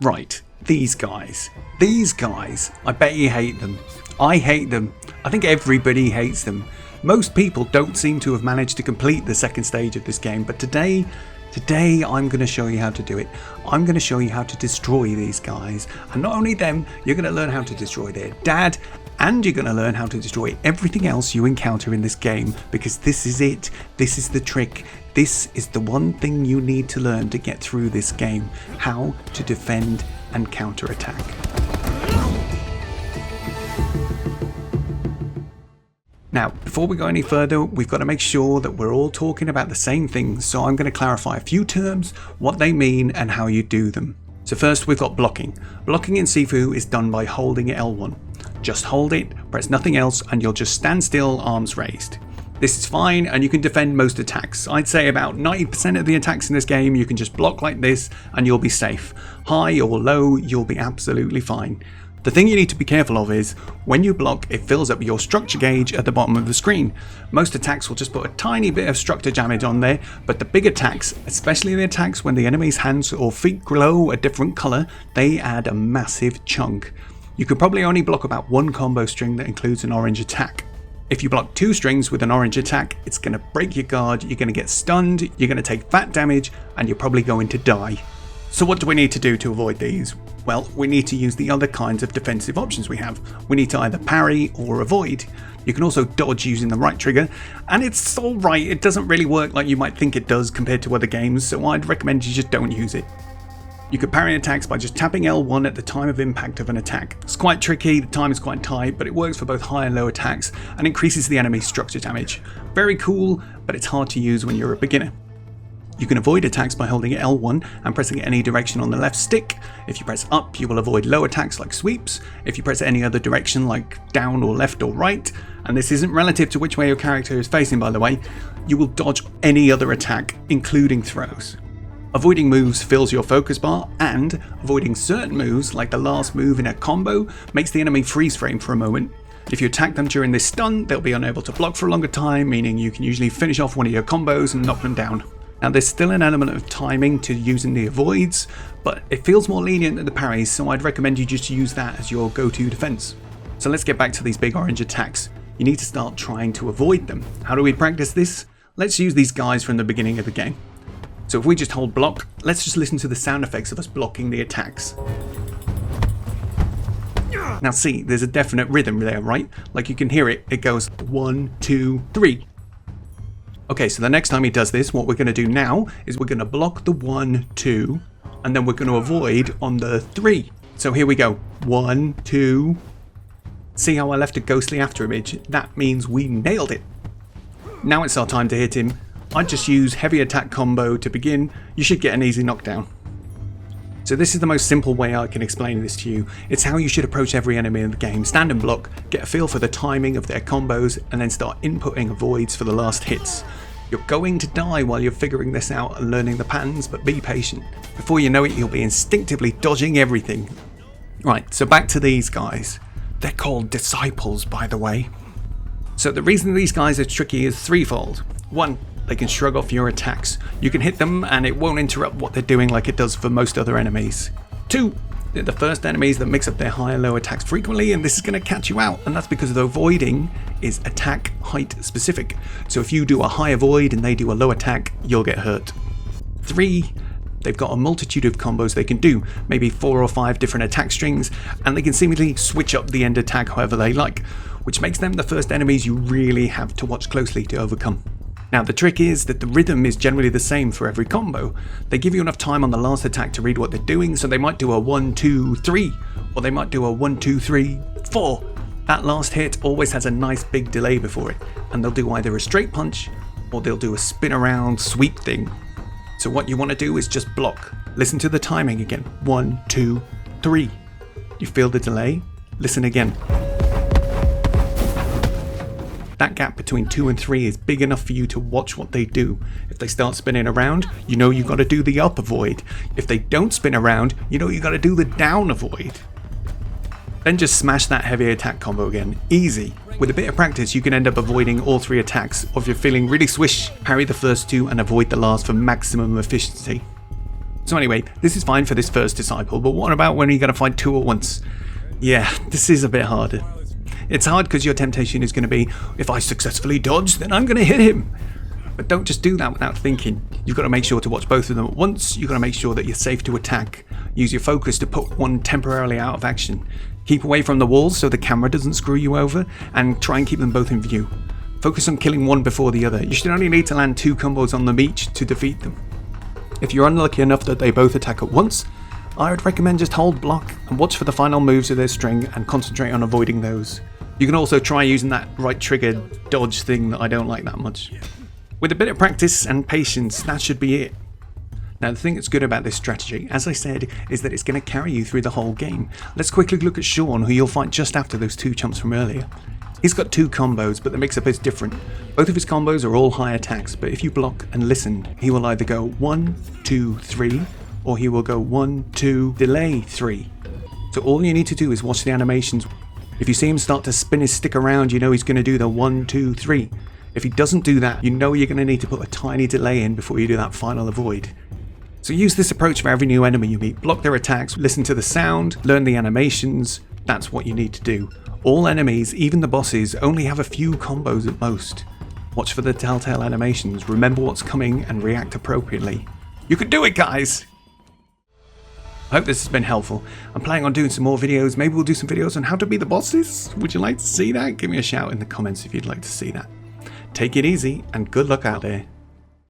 Right, these guys, I bet you hate them. I hate them. I think everybody hates them. Most people don't seem to have managed to complete the second stage of this game, but today I'm going to show you how to do it. I'm going to show you how to destroy these guys. And not only them, you're going to learn how to destroy their dad, and you're going to learn how to destroy everything else you encounter in this game, because this is it. This is the trick. This is the one thing you need to learn to get through this game. How to defend and counterattack. Now, before we go any further, we've got to make sure that we're all talking about the same things, so I'm going to clarify a few terms, what they mean and how you do them. So first we've got blocking. Blocking in Sifu is done by holding L1. Just hold it, press nothing else, and you'll just stand still, arms raised. This is fine and you can defend most attacks. I'd say about 90% of the attacks in this game you can just block like this and you'll be safe. High or low, you'll be absolutely fine. The thing you need to be careful of is, when you block, it fills up your structure gauge at the bottom of the screen. Most attacks will just put a tiny bit of structure damage on there, but the big attacks, especially the attacks when the enemy's hands or feet glow a different colour, they add a massive chunk. You could probably only block about one combo string that includes an orange attack. If you block 2 strings with an orange attack, it's going to break your guard, you're going to get stunned, you're going to take fat damage, and you're probably going to die. So what do we need to do to avoid these? Well, we need to use the other kinds of defensive options we have. We need to either parry or avoid. You can also dodge using the right trigger, and it's alright, it doesn't really work like you might think it does compared to other games, so I'd recommend you just don't use it. You can parry attacks by just tapping L1 at the time of impact of an attack. It's quite tricky, the time is quite tight, but it works for both high and low attacks and increases the enemy's structure damage. Very cool, but it's hard to use when you're a beginner. You can avoid attacks by holding L1 and pressing any direction on the left stick. If you press up, you will avoid low attacks like sweeps. If you press any other direction like down or left or right, and this isn't relative to which way your character is facing by the way, you will dodge any other attack, including throws. Avoiding moves fills your focus bar, and avoiding certain moves, like the last move in a combo, makes the enemy freeze frame for a moment. If you attack them during this stun, they'll be unable to block for a longer time, meaning you can usually finish off one of your combos and knock them down. Now there's still an element of timing to using the avoids, but it feels more lenient than the parries, so I'd recommend you just use that as your go-to defense. So let's get back to these big orange attacks. You need to start trying to avoid them. How do we practice this? Let's use these guys from the beginning of the game. So if we just hold block, let's just listen to the sound effects of us blocking the attacks. Now see, there's a definite rhythm there, right? Like you can hear it, it goes 1, 2, 3. Okay, so the next time he does this, what we're going to do now is we're going to block the 1, 2, and then we're going to avoid on the 3. So here we go, 1, 2. See how I left a ghostly after image? That means we nailed it. Now it's our time to hit him. I'd just use heavy attack combo to begin. You should get an easy knockdown. So this is the most simple way I can explain this to you. It's how you should approach every enemy in the game. Stand and block, get a feel for the timing of their combos, and then start inputting avoids for the last hits. You're going to die while you're figuring this out and learning the patterns, but be patient. Before you know it, you'll be instinctively dodging everything. Right, so back to these guys. They're called disciples, by the way. So the reason these guys are tricky is threefold. 1, they can shrug off your attacks. You can hit them and it won't interrupt what they're doing like it does for most other enemies. 2, they're the first enemies that mix up their high and low attacks frequently, and this is going to catch you out, and that's because the avoiding is attack height specific. So if you do a high avoid and they do a low attack, you'll get hurt. 3, they've got a multitude of combos they can do, maybe 4 or 5 different attack strings, and they can seemingly switch up the end attack however they like, which makes them the first enemies you really have to watch closely to overcome. Now the trick is that the rhythm is generally the same for every combo. They give you enough time on the last attack to read what they're doing, so they might do a 1, 2, 3, or they might do a 1, 2, 3, 4. That last hit always has a nice big delay before it, and they'll do either a straight punch, or they'll do a spin around sweep thing. So what you want to do is just block. Listen to the timing again. 1, 2, 3. You feel the delay? Listen again. That gap between 2 and 3 is big enough for you to watch what they do. If they start spinning around, you know you've got to do the up avoid. If they don't spin around, you know you've got to do the down avoid. Then just smash that heavy attack combo again. Easy. With a bit of practice, you can end up avoiding all 3 attacks, or if you're feeling really swish, parry the first 2 and avoid the last for maximum efficiency. So anyway, this is fine for this first disciple, but what about when you got to fight two at once? Yeah, this is a bit harder. It's hard because your temptation is going to be, if I successfully dodge, then I'm going to hit him. But don't just do that without thinking. You've got to make sure to watch both of them at once. You've got to make sure that you're safe to attack. Use your focus to put one temporarily out of action. Keep away from the walls so the camera doesn't screw you over, and try and keep them both in view. Focus on killing one before the other. You should only need to land 2 combos on them each to defeat them. If you're unlucky enough that they both attack at once, I would recommend just hold block and watch for the final moves of their string and concentrate on avoiding those. You can also try using that right trigger dodge thing that I don't like that much. With a bit of practice and patience, that should be it. Now the thing that's good about this strategy, as I said, is that it's going to carry you through the whole game. Let's quickly look at Sean, who you'll fight just after those 2 chumps from earlier. He's got 2 combos, but the mix-up is different. Both of his combos are all high attacks, but if you block and listen, he will either go 1, 2, 3, or he will go 1, 2, delay 3. So all you need to do is watch the animations. If you see him start to spin his stick around, you know he's going to do the 1, 2, 3. If he doesn't do that, you know you're going to need to put a tiny delay in before you do that final avoid. So use this approach for every new enemy you meet. Block their attacks, listen to the sound, learn the animations. That's what you need to do. All enemies, even the bosses, only have a few combos at most. Watch for the telltale animations, remember what's coming, and react appropriately. You can do it, guys! I hope this has been helpful. I'm planning on doing some more videos. Maybe we'll do some videos on how to beat the bosses. Would you like to see that? Give me a shout in the comments if you'd like to see that. Take it easy, and good luck out there.